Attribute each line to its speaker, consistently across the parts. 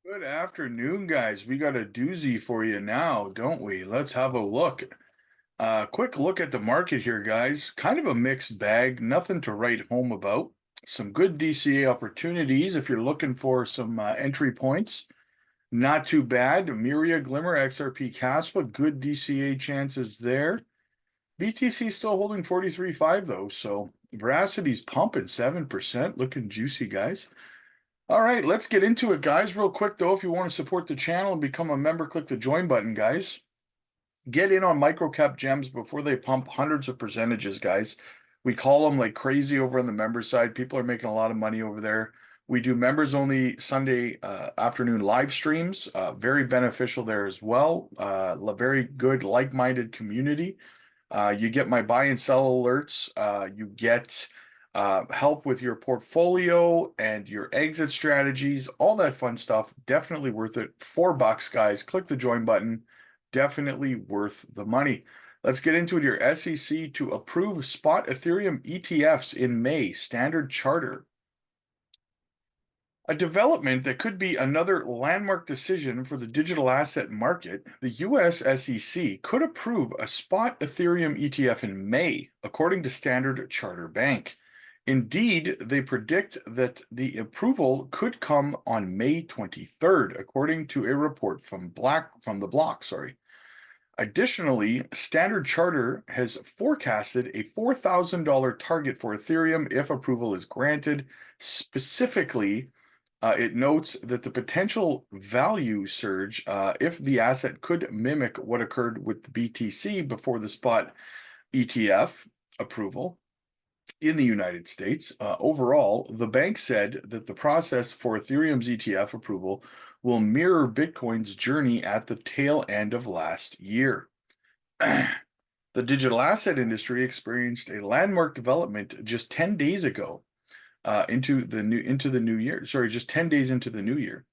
Speaker 1: Good afternoon, guys. We got a doozy for you now, don't we? Let's have a look. Quick look at the market here, guys. Kind of a mixed bag, nothing to write home about. Some good DCA opportunities if you're looking for some entry points. Not too bad. Miria, Glimmer, XRP, Kaspa, good DCA chances there. BTC still holding 43.5 though, so Veracity's pumping 7%, looking juicy, guys. All right, let's get into it, guys. Real quick, though, if you want to support the channel and become a member, click the join button, guys. Get in on microcap gems before they pump hundreds of percentages, guys. We call them like crazy over on the member side. People are making a lot of money over there. We do members only Sunday afternoon live streams. Very beneficial there as well. Very good, like minded community. You get my buy and sell alerts. You get help with your portfolio and your exit strategies, all that fun stuff. Definitely worth it. $4, guys. Click the join button. Definitely worth the money. Let's get into it here. SEC to approve spot Ethereum ETFs in May. Standard Charter. A development that could be another landmark decision for the digital asset market, the US SEC could approve a spot Ethereum ETF in May, according to Standard Chartered Bank. Indeed, they predict that the approval could come on May 23rd, according to a report from the block. Additionally, Standard Chartered has forecasted a $4,000 target for Ethereum if approval is granted. Specifically, it notes that the potential value surge, if the asset could mimic what occurred with the BTC before the spot ETF approval in the United States. Overall, the bank said that the process for Ethereum's ETF approval will mirror Bitcoin's journey at the tail end of last year. The digital asset industry experienced a landmark development just 10 days ago into the new year. Sorry, just 10 days into the new year.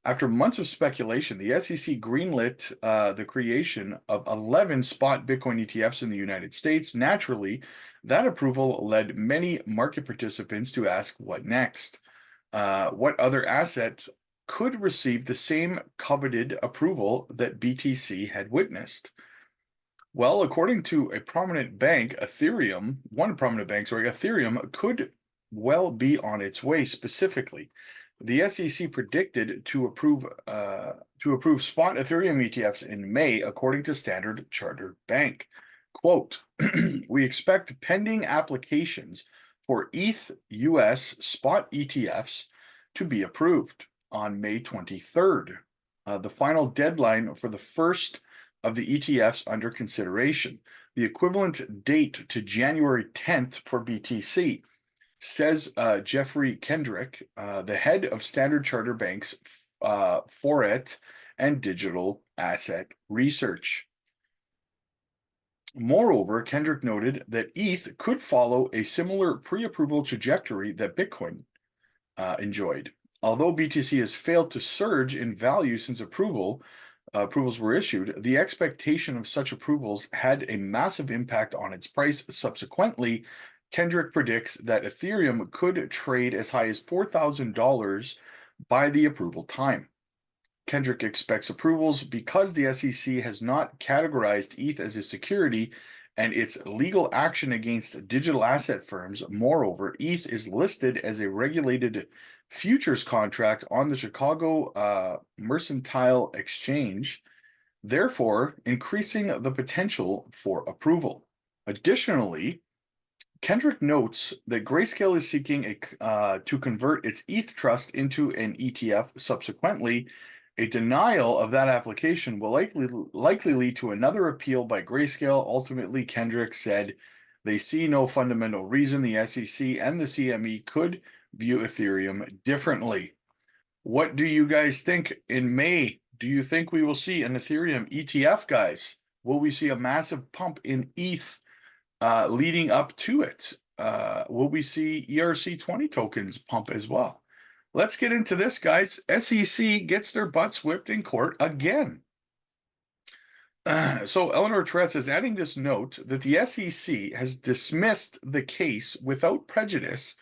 Speaker 1: After months of speculation, the SEC greenlit the creation of 11 spot Bitcoin ETFs in the United States. Naturally, that approval led many market participants to ask, what next? What other assets could receive the same coveted approval that BTC had witnessed? Well, according to a prominent bank, Ethereum could well be on its way. Specifically, the SEC predicted to approve spot Ethereum ETFs in May, according to Standard Chartered Bank. Quote, we expect pending applications for ETH US spot ETFs to be approved on May 23rd, the final deadline for the first of the ETFs under consideration. The equivalent date to January 10th for BTC, says Jeffrey Kendrick, the head of Standard Chartered Bank's Forex and Digital Asset Research. Moreover, Kendrick noted that ETH could follow a similar pre-approval trajectory that Bitcoin enjoyed. Although BTC has failed to surge in value since approvals were issued, the expectation of such approvals had a massive impact on its price. Subsequently, Kendrick predicts that Ethereum could trade as high as $4,000 by the approval time. Kendrick expects approvals because the SEC has not categorized ETH as a security and its legal action against digital asset firms. Moreover, ETH is listed as a regulated futures contract on the Chicago Mercantile Exchange, therefore increasing the potential for approval. Additionally, Kendrick notes that Grayscale is seeking to convert its ETH trust into an ETF. Subsequently, a denial of that application will likely lead to another appeal by Grayscale. Ultimately, Kendrick said they see no fundamental reason the SEC and the CME could view Ethereum differently. What do you guys think in May? Do you think we will see an Ethereum ETF, guys? Will we see a massive pump in ETH leading up to it? Will we see ERC20 tokens pump as well? Let's get into this, guys. SEC gets their butts whipped in court again. So Eleanor Tourette's is adding this note that the SEC has dismissed the case without prejudice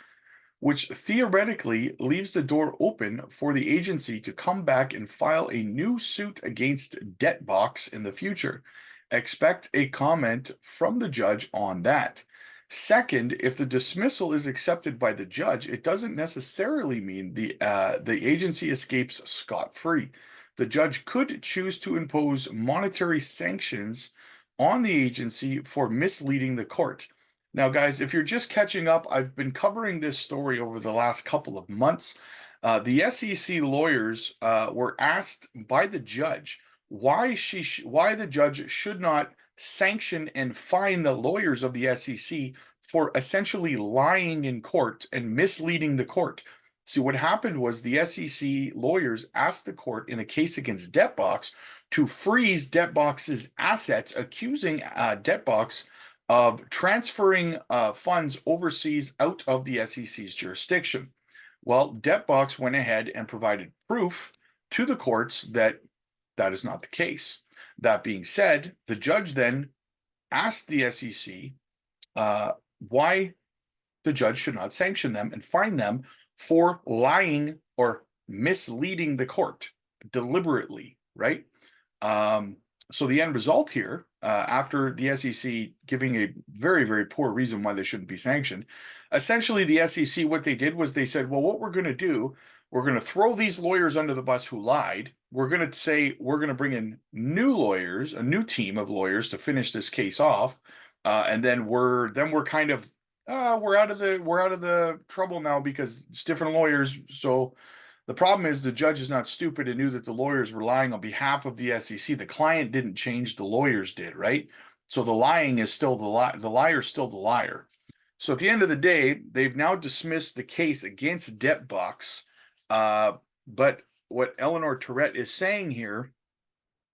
Speaker 1: which theoretically leaves the door open for the agency to come back and file a new suit against Debtbox in the future. Expect a comment from the judge on that. Second, if the dismissal is accepted by the judge, it doesn't necessarily mean the agency escapes scot-free. The judge could choose to impose monetary sanctions on the agency for misleading the court. Now, guys, if you're just catching up, I've been covering this story over the last couple of months. The SEC lawyers were asked by the judge why the judge should not sanction and fine the lawyers of the SEC for essentially lying in court and misleading the court. See, what happened was the SEC lawyers asked the court in a case against Debtbox to freeze Debtbox's assets, accusing Debtbox of transferring funds overseas out of the SEC's jurisdiction. Well, Debtbox went ahead and provided proof to the courts that that is not the case. That being said, the judge then asked the SEC why the judge should not sanction them and fine them for lying or misleading the court deliberately, right? So the end result here, after the SEC giving a very, very poor reason why they shouldn't be sanctioned, essentially the SEC, what they did was they said, well, what we're going to do, we're going to throw these lawyers under the bus who lied. We're going to say we're going to bring in new lawyers, a new team of lawyers to finish this case off, and then we're kind of we're out of the trouble now because it's different lawyers. So the problem is the judge is not stupid and knew that the lawyers were lying on behalf of the SEC. The client didn't change, the lawyers did, right? So the lying is still the liar is still the liar. So at the end of the day, they've now dismissed the case against Debtbox. But what Eleanor Tourette is saying here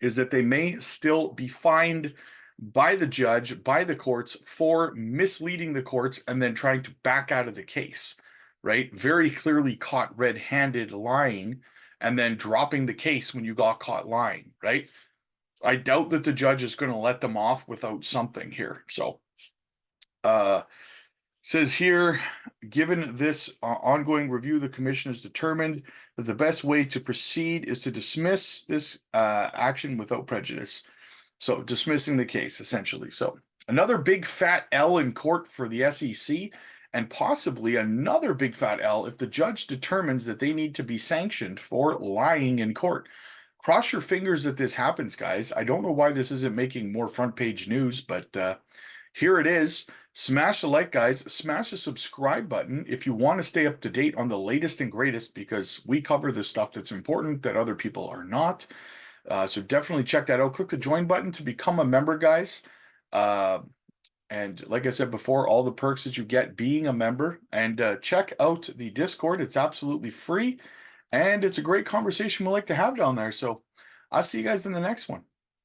Speaker 1: is that they may still be fined by the judge, by the courts, for misleading the courts and then trying to back out of the case, right? Very clearly caught red-handed lying and then dropping the case when you got caught lying, right? I doubt that the judge is going to let them off without something here. So, says here, given this ongoing review, the commission has determined that the best way to proceed is to dismiss this action without prejudice. So dismissing the case, essentially. So another big fat L in court for the SEC, and possibly another big fat L if the judge determines that they need to be sanctioned for lying in court. Cross your fingers that this happens, guys. I don't know why this isn't making more front page news, but here it is. Smash the like, guys. Smash the subscribe button if you want to stay up to date on the latest and greatest, because we cover the stuff that's important that other people are not. So definitely check that out. Click the join button to become a member, guys. And like I said before, all the perks that you get being a member. And check out the Discord. It's absolutely free. And it's a great conversation we like to have down there. So I'll see you guys in the next one.